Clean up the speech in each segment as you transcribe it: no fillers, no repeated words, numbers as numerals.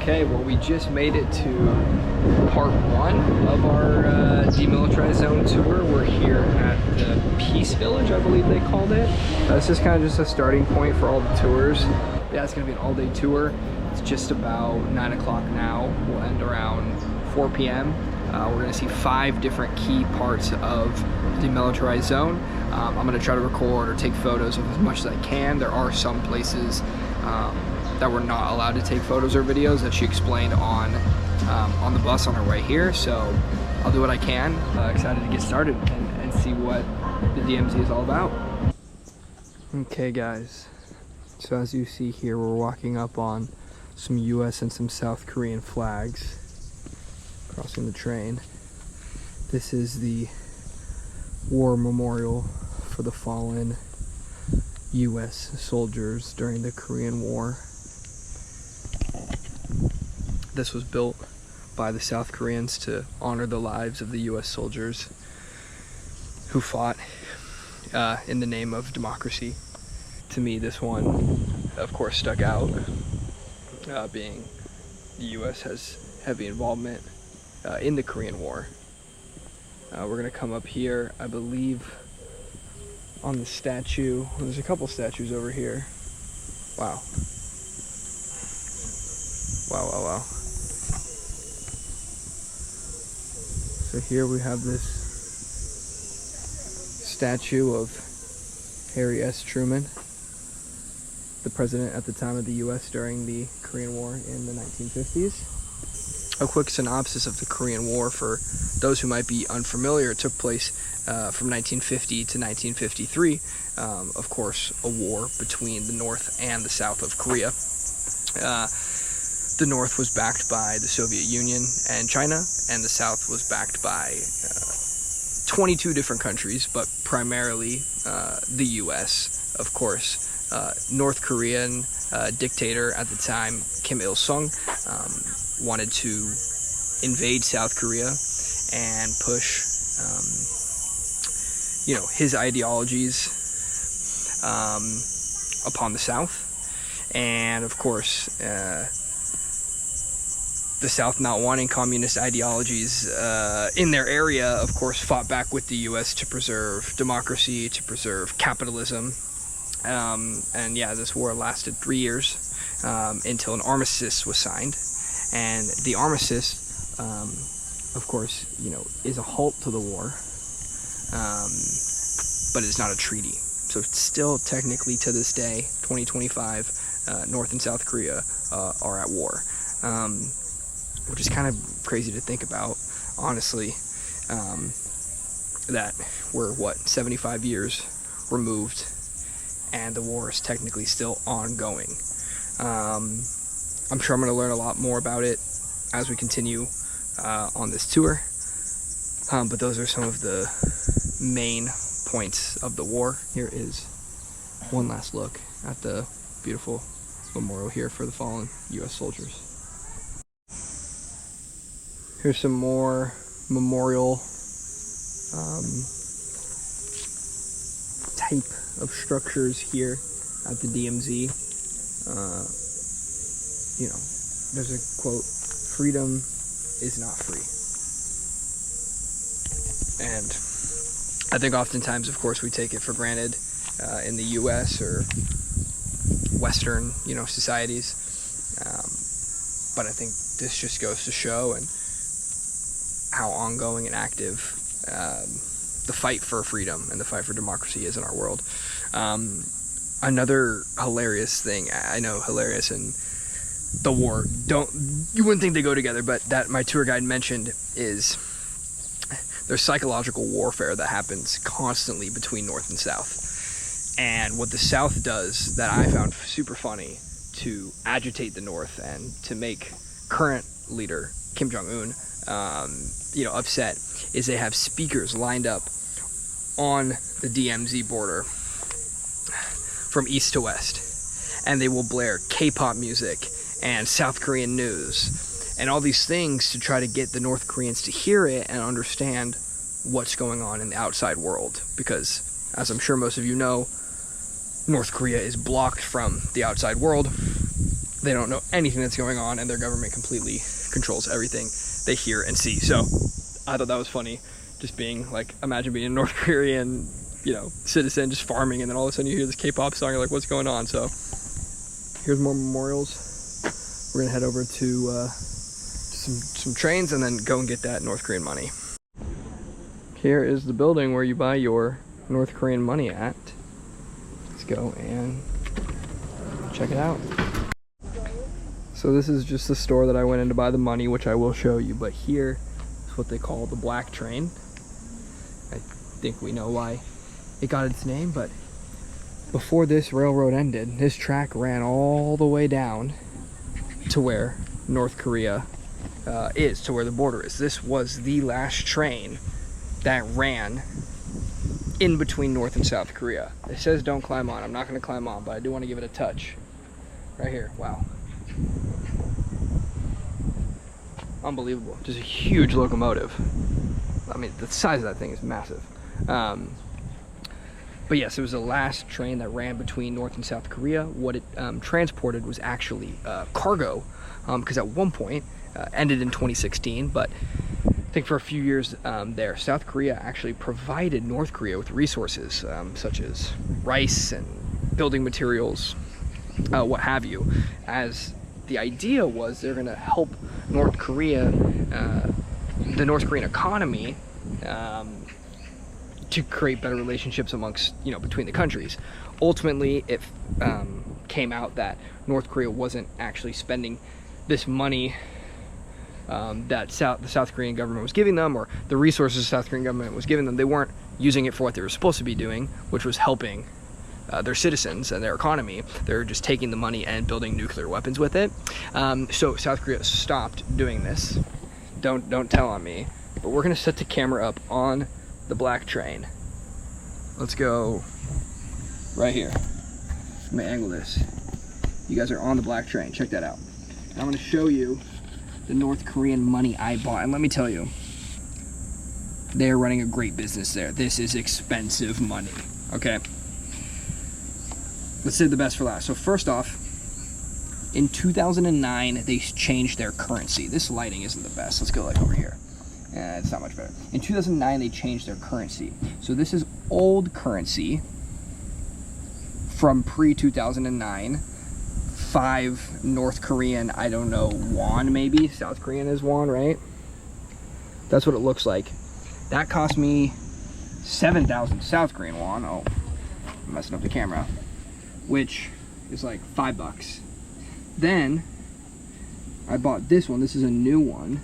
Okay, well, we just made it to part one of our Demilitarized Zone tour. We're here at the Peace Village, I believe they called it. This is kind of just a starting point for all the tours. Yeah, it's gonna be an all-day tour. It's just about 9 o'clock now. We'll end around 4 p.m. We're gonna see 5 different key parts of the Demilitarized Zone. I'm gonna try to record or take photos of as much as I can. There are some places that we're not allowed to take photos or videos that she explained on the bus on our way here. So I'll do what I can. Excited to get started and see what the DMZ is all about. Okay guys, so as you see here, we're walking up on some US and some South Korean flags crossing the train. This is the war memorial for the fallen US soldiers during the Korean War. This was built by the South Koreans to honor the lives of the US soldiers who fought in the name of democracy. To me, this one, of course, stuck out, being the US has heavy involvement in the Korean War. We're gonna come up here, I believe, on the statue. There's a couple statues over here. Wow. Wow. So here we have this statue of Harry S. Truman, the president at the time of the US during the Korean War in the 1950s. A quick synopsis of the Korean War for those who might be unfamiliar. It took place from 1950 to 1953. Of course, a war between the North and the South of Korea. The North was backed by the Soviet Union and China, and the South was backed by 22 different countries, but primarily the US, of course. North Korean dictator at the time, Kim Il-sung, wanted to invade South Korea and push his ideologies upon the South. And of course, the South, not wanting communist ideologies in their area, of course, fought back with the US to preserve democracy, to preserve capitalism. And yeah, this war lasted 3 years until an armistice was signed. And the armistice, of course, is a halt to the war, but it's not a treaty. So it's still technically to this day, 2025, North and South Korea are at war. Which is kind of crazy to think about, honestly, that we're, 75 years removed, and the war is technically still ongoing. I'm sure I'm going to learn a lot more about it as we continue on this tour, but those are some of the main points of the war. Here is one last look at the beautiful memorial here for the fallen US soldiers. Here's some more memorial type of structures here at the DMZ. There's a quote, "Freedom is not free." And I think oftentimes, of course, we take it for granted in the US or Western, societies. But I think this just goes to show and how ongoing and active the fight for freedom and the fight for democracy is in our world. Another hilarious thing, I know hilarious and the war, you wouldn't think they go together, but that my tour guide mentioned is there's psychological warfare that happens constantly between North and South. And what the South does that I found super funny to agitate the North and to make current leader Kim Jong-un upset is they have speakers lined up on the DMZ border from east to west, and they will blare K-pop music and South Korean news and all these things to try to get the North Koreans to hear it and understand what's going on in the outside world, because as I'm sure most of you know, North Korea is blocked from the outside world they don't know anything that's going on, and their government completely controls everything they hear and see. So I thought that was funny, just being like, imagine being a North Korean, you know, citizen just farming, and then all of a sudden you hear this K-pop song, you're like, what's going on? So here's more memorials. We're gonna head over to some trains and then go and get that North Korean money. Here is the building where you buy your North Korean money at. Let's go and check it out. So this is just the store that I went in to buy the money, which I will show you, but here is what they call the black train. I think we know why it got its name, but before this railroad ended, this track ran all the way down to where North Korea is, to where the border is. This was the last train that ran in between North and South Korea. It says don't climb on. I'm not going to climb on, but I do want to give it a touch. Right here. Wow. Unbelievable. Just a huge locomotive. I mean, the size of that thing is massive. But yes, it was the last train that ran between North and South Korea. What it transported was actually cargo, because at one point, ended in 2016, but I think for a few years there, South Korea actually provided North Korea with resources such as rice and building materials, what have you, as the idea was they're going to help North Korea, the North Korean economy, to create better relationships amongst, you know, between the countries. Ultimately, it came out that North Korea wasn't actually spending this money that the South Korean government was giving them, or the resources the South Korean government was giving them. They weren't using it for what they were supposed to be doing, which was helping their citizens and their economy. They're just taking the money and building nuclear weapons with it. So South Korea stopped doing this. Don't tell on me, but we're gonna set the camera up on the black train. Let's go right here. Let me angle this. You guys are on the black train. Check that out. And I'm gonna show you the North Korean money I bought, and let me tell you, they're running a great business there. This is expensive money. Okay. Let's save the best for last. So first off, in 2009, they changed their currency. This lighting isn't the best. Let's go like over here. It's not much better. In 2009, they changed their currency. So this is old currency from pre-2009. 5 North Korean, I don't know, won maybe. South Korean is won, right? That's what it looks like. That cost me 7,000 South Korean won. Oh, I'm messing up the camera. Which is like $5. Then I bought this one. This is a new one.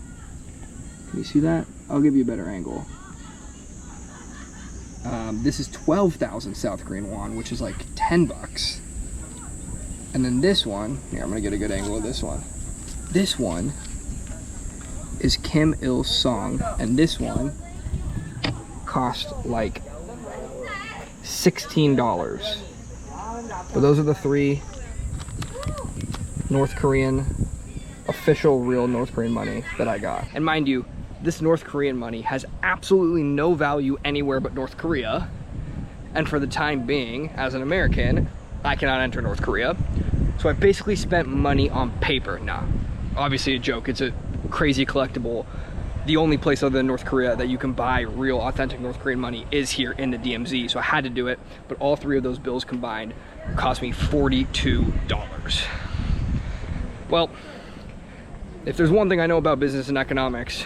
Can you see that? I'll give you a better angle. This is 12,000 South Korean won, which is like $10. And then this one, here, I'm gonna get a good angle of this one. This one is Kim Il-sung, and this one cost like $16. But those are the 3 North Korean, official real North Korean money that I got. And mind you, this North Korean money has absolutely no value anywhere but North Korea. And for the time being, as an American, I cannot enter North Korea. So I basically spent money on paper. Nah, obviously a joke. It's a crazy collectible. The only place other than North Korea that you can buy real authentic North Korean money is here in the DMZ. So I had to do it, but all 3 of those bills combined cost me $42. Well, if there's one thing I know about business and economics,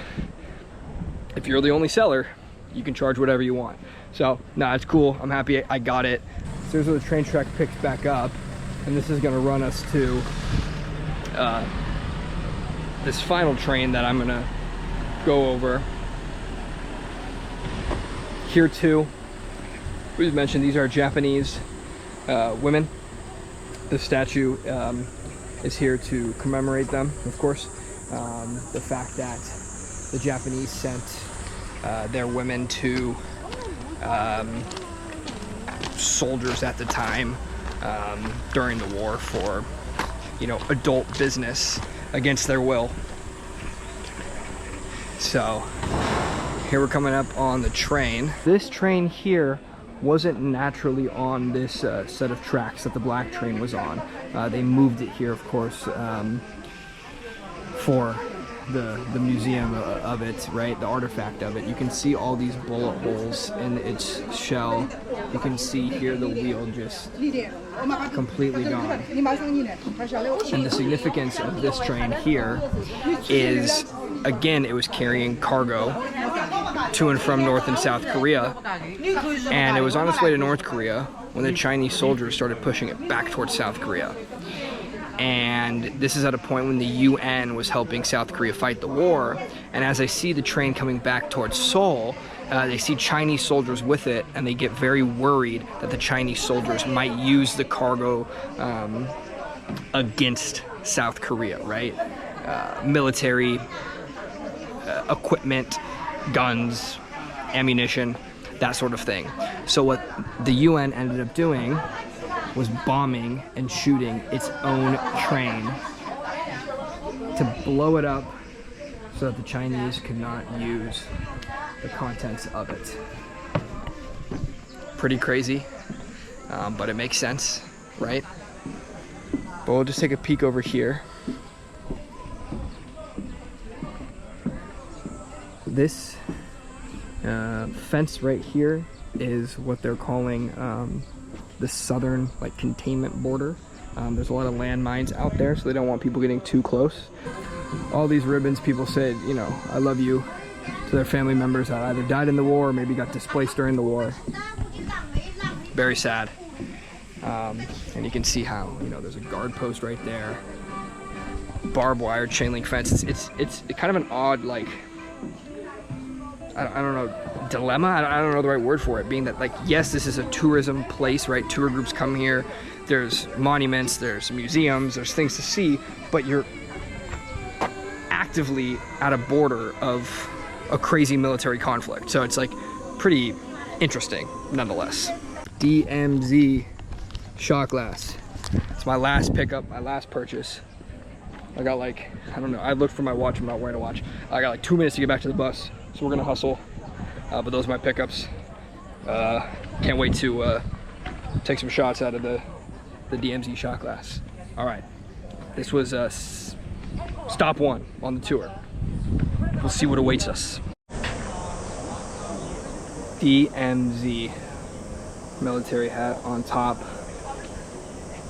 if you're the only seller, you can charge whatever you want. So, nah, it's cool. I'm happy I got it. So here's where the train track picks back up, and this is gonna run us to this final train that I'm gonna go over. Here too, we just mentioned these are Japanese women. The statue is here to commemorate them, of course. The fact that the Japanese sent their women to soldiers at the time during the war for, you know, adult business against their will. So here we're coming up on the train. This train here wasn't naturally on this set of tracks that the black train was on. They moved it here, of course, for the museum of it, right? The artifact of it. You can see all these bullet holes in its shell. You can see here the wheel just completely gone. And the significance of this train here is, again, it was carrying cargo to and from North and South Korea, and it was on its way to North Korea when the Chinese soldiers started pushing it back towards South Korea. And this is at a point when the UN was helping South Korea fight the war, and as they see the train coming back towards Seoul, they see Chinese soldiers with it, and they get very worried that the Chinese soldiers might use the cargo against South Korea, right? Military equipment, guns, ammunition, that sort of thing. So what the UN ended up doing was bombing and shooting its own train to blow it up so that the Chinese could not use the contents of it. Pretty crazy, but it makes sense, right? But we'll just take a peek over here. This fence right here is what they're calling the southern containment border. There's a lot of landmines out there, so they don't want people getting too close. All these ribbons, people said, you know, I love you to their family members that either died in the war or maybe got displaced during the war. Very sad. And you can see how, you know, there's a guard post right there. Barbed wire chain link fence. It's kind of an odd, I don't know, dilemma? I don't know the right word for it, being that, yes, this is a tourism place, right? Tour groups come here, there's monuments, there's museums, there's things to see, but you're actively at a border of a crazy military conflict. So it's pretty interesting, nonetheless. DMZ shot glass. It's my last pickup, my last purchase. I got I don't know, I looked for my watch, I'm not wearing a watch. I got 2 minutes to get back to the bus. So we're gonna hustle, but those are my pickups. Can't wait to take some shots out of the DMZ shot glass. All right, this was stop one on the tour. We'll see what awaits us. DMZ military hat on top.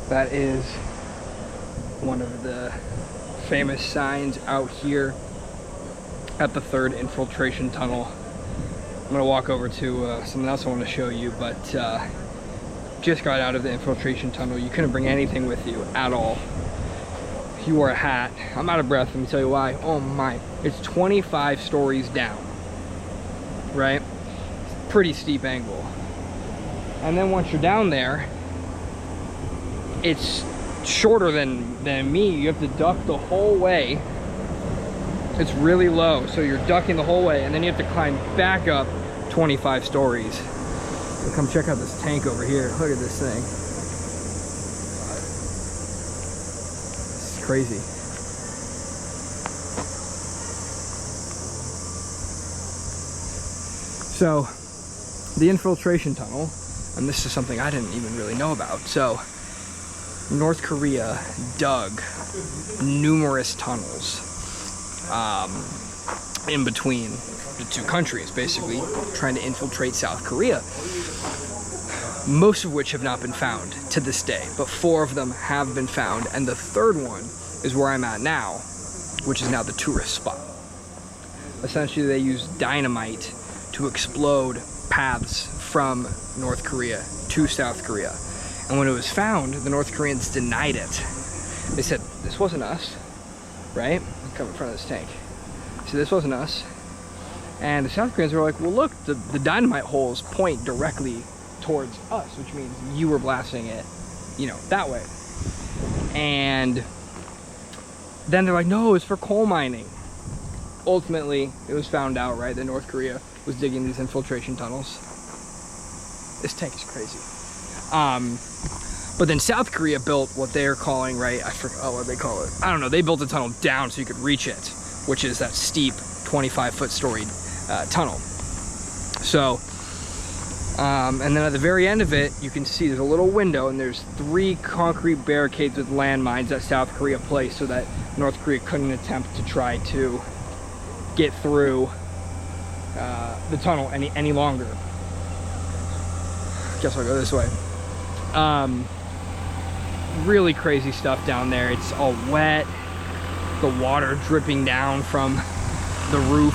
That is one of the famous signs out here at the 3rd infiltration tunnel. I'm gonna walk over to something else I want to show you, but just got out of the infiltration tunnel. You couldn't bring anything with you at all. If you wore a hat, I'm out of breath, let me tell you why. Oh my, it's 25 stories down, right? Pretty steep angle. And then once you're down there, it's shorter than me. You have to duck the whole way. It's really low, so you're ducking the whole way, and then you have to climb back up 25 stories. So come check out this tank over here. Look at this thing. It's crazy. So, the infiltration tunnel, and this is something I didn't even really know about. So, North Korea dug numerous tunnels in between the two countries, basically trying to infiltrate South Korea, most of which have not been found to this day, but 4 of them have been found, and the 3rd one is where I'm at now, which is now the tourist spot. Essentially, they used dynamite to explode paths from North Korea to South Korea, and when it was found, the North Koreans denied it. They said, this wasn't us, right? Come in front of this tank. So this wasn't us. And the South Koreans were like, well, look, the dynamite holes point directly towards us, which means you were blasting it, you know, that way. And then they're like, no, it's for coal mining. Ultimately, it was found out, right, that North Korea was digging these infiltration tunnels. This tank is crazy. But then South Korea built what they're calling, right, I forget what they call it. I don't know, they built a tunnel down so you could reach it, which is that steep 25-foot storied tunnel. So And then at the very end of it, you can see there's a little window, and there's 3 concrete barricades with landmines that South Korea placed so that North Korea couldn't attempt to try to get through the tunnel any longer. Guess I'll go this way. Really crazy stuff down there. It's all wet, the water dripping down from the roof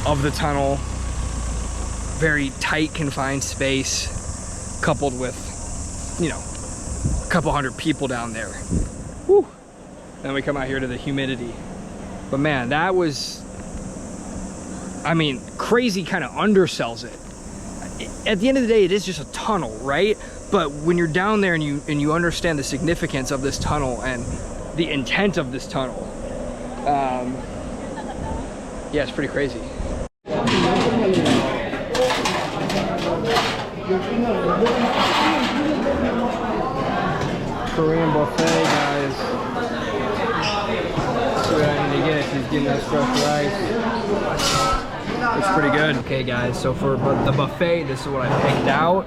of the tunnel. Very tight, confined space, coupled with, you know, a couple hundred people down there. Whew. Then we come out here to the humidity. But man, that was, I mean, crazy kind of undersells it. At the end of the day, it is just a tunnel, right? But when you're down there and you understand the significance of this tunnel and the intent of this tunnel, yeah, it's pretty crazy. Korean buffet, guys. That's what I need to get. He's getting us fresh rice. Looks pretty good. Okay, guys, so for the buffet, this is what I picked out.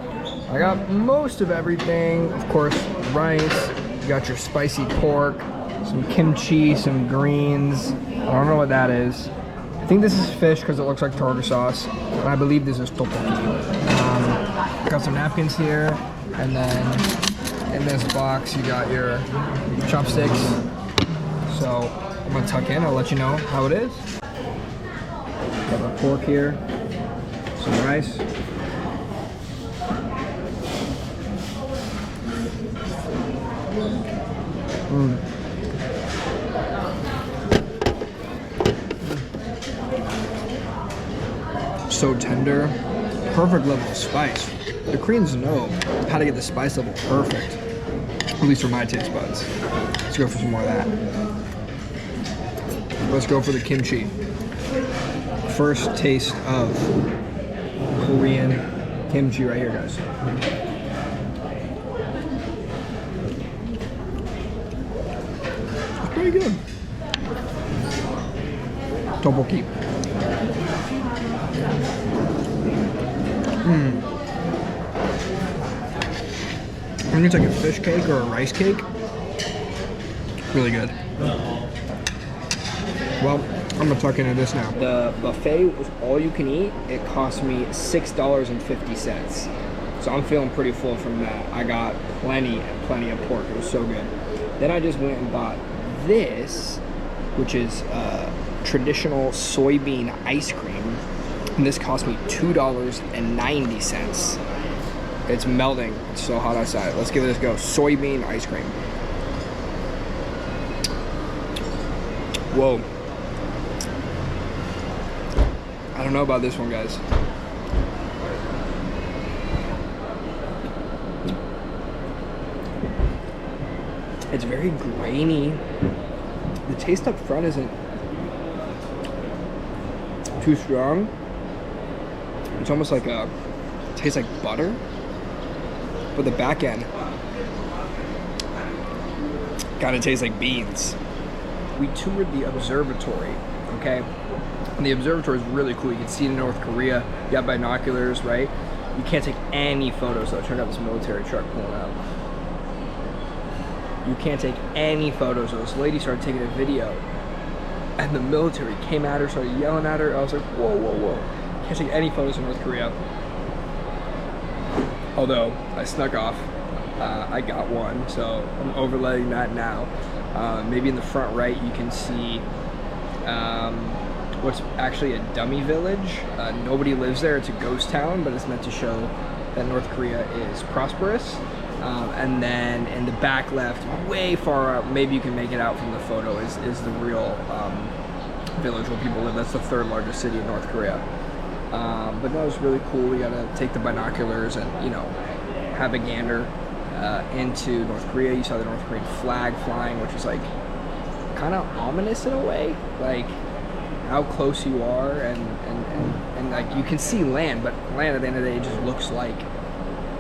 I got most of everything. Of course, rice. You got your spicy pork, some kimchi, some greens. I don't know what that is. I think this is fish because it looks like tartar sauce. And I believe this is tteokbokki. Got some napkins here, and then in this box you got your chopsticks. So I'm gonna tuck in. I'll let you know how it is. Got the pork here, some rice. So tender, perfect level of spice. The Koreans know how to get the spice level perfect, at least for my taste buds. Let's go for some more of that. Let's go for the kimchi. First taste of Korean kimchi right here, guys. It's pretty good. Tteokbokki. I think it's like a fish cake or a rice cake. Really good. Well, I'm gonna tuck into this now. The buffet was all you can eat. It cost me $6.50. So I'm feeling pretty full from that. I got plenty of pork. It was so good. Then I just went and bought this, which is traditional soybean ice cream. And this cost me $2.90. It's melting. It's so hot outside. Let's give it a go. Soybean ice cream. Whoa. I don't know about this one, guys. It's very grainy. The taste up front isn't too strong. It's almost like it tastes like butter. But the back end kind of tastes like beans. We toured the observatory, okay? And the observatory is really cool. You can see it in North Korea. You got binoculars, right? You can't take any photos though. Check out this military truck pulling out. You can't take any photos. So this lady started taking a video, and the military came at her, started yelling at her. I was like, whoa, whoa, whoa. Can't take any photos in North Korea. Although I snuck off, I got one, so I'm overlaying that now. Maybe in the front right you can see what's actually a dummy village. Nobody lives there. It's a ghost town, but it's meant to show that North Korea is prosperous. And then in the back left, way far out, maybe you can make it out from the photo, is the real village where people live. That's the 3rd largest city in North Korea. But no, it's really cool. We gotta take the binoculars and, you know, have a gander into North Korea. You saw the North Korean flag flying, which is like kind of ominous in a way, like how close you are, and like you can see land, but land at the end of the day just looks like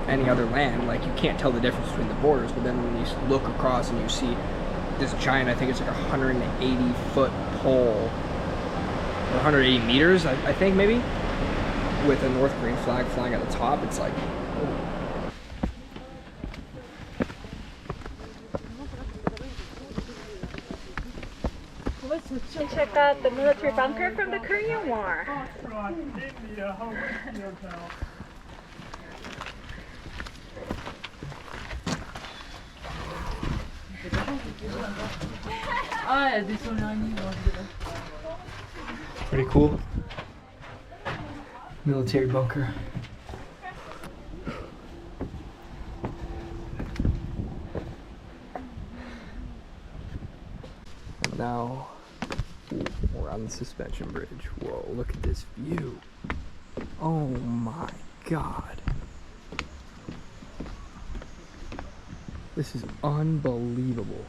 any other land. Like you can't tell the difference between the borders. But then when you look across and you see this giant, I think it's like 180-foot pole, or 180 meters, I think maybe. with a North Korean flag flying at the top, it's like, oh. And check out the military bunker from the Korean War. Pretty cool. Military bunker. And now we're on the suspension bridge. Whoa, look at this view. Oh my God. This is unbelievable.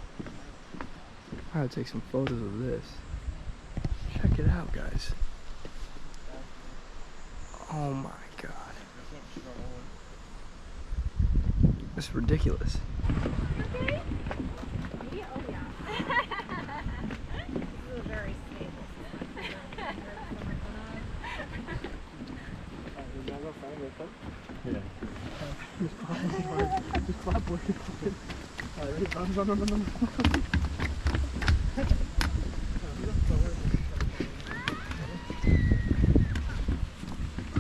I gotta take some photos of this. Check it out, guys. Oh my God. This is ridiculous. Okay. Oh yeah. This is very stable.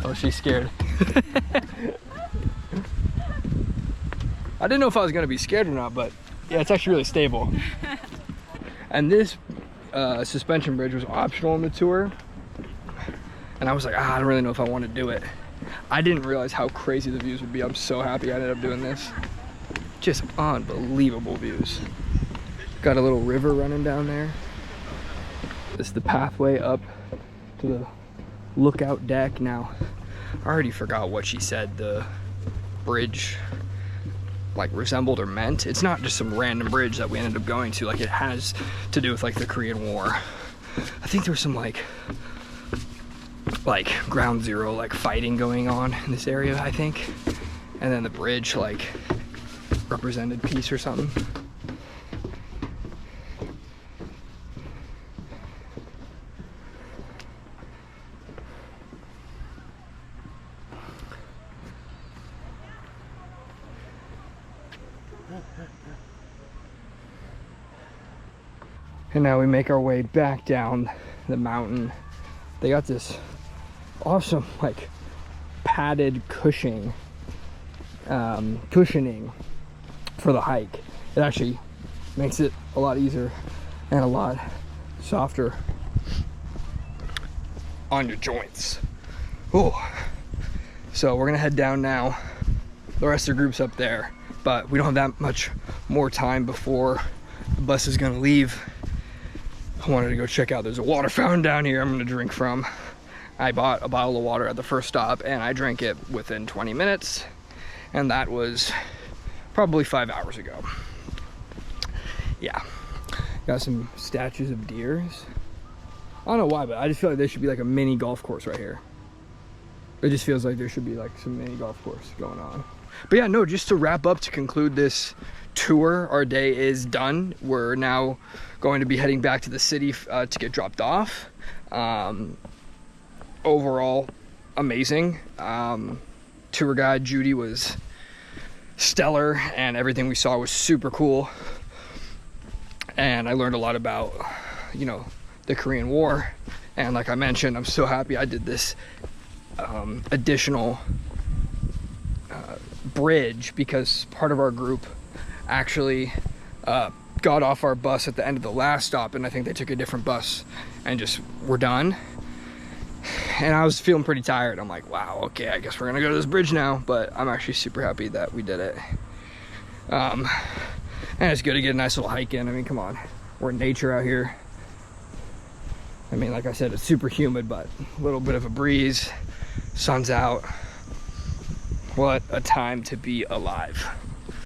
Oh, she's scared. I didn't know if I was gonna be scared or not, but yeah, it's actually really stable. And this suspension bridge was optional on the tour. And I was like, I don't really know if I want to do it. I didn't realize how crazy the views would be. I'm so happy I ended up doing this. Just unbelievable views. Got a little river running down there. This is the pathway up to the lookout deck. Now, I already forgot what she said the bridge like resembled or meant. It's not just some random bridge that we ended up going to. Like, it has to do with like the Korean War. I think there was some like ground zero like fighting going on in this area, I think. And then the bridge like represented peace or something. And now we make our way back down the mountain. They got this awesome like padded cushioning for the hike. It actually makes it a lot easier and a lot softer on your joints. Oh, so we're gonna head down now. The rest of the group's up there, but we don't have that much more time before the bus is gonna leave. I wanted to go check out, there's a water fountain down here I'm gonna drink from. I bought a bottle of water at the first stop and I drank it within 20 minutes. And that was probably 5 hours ago. Yeah, got some statues of deers. I don't know why, but I just feel like there should be like a mini golf course right here. It just feels like there should be like some mini golf course going on. But yeah, no, just to wrap up, to conclude this tour, our day is done. We're now going to be heading back to the city to get dropped off. Overall, amazing. Tour guide Judy was stellar and everything we saw was super cool. And I learned a lot about, you know, the Korean War. And like I mentioned, I'm so happy I did this additional bridge, because part of our group actually got off our bus at the end of the last stop, and I think they took a different bus and just were done. And I was feeling pretty tired. I'm like, wow, okay, I guess we're gonna go to this bridge now. But I'm actually super happy that we did it. And it's good to get a nice little hike in. I mean, come on, we're in nature out here. I mean, like I said, it's super humid, but a little bit of a breeze, sun's out. What a time to be alive.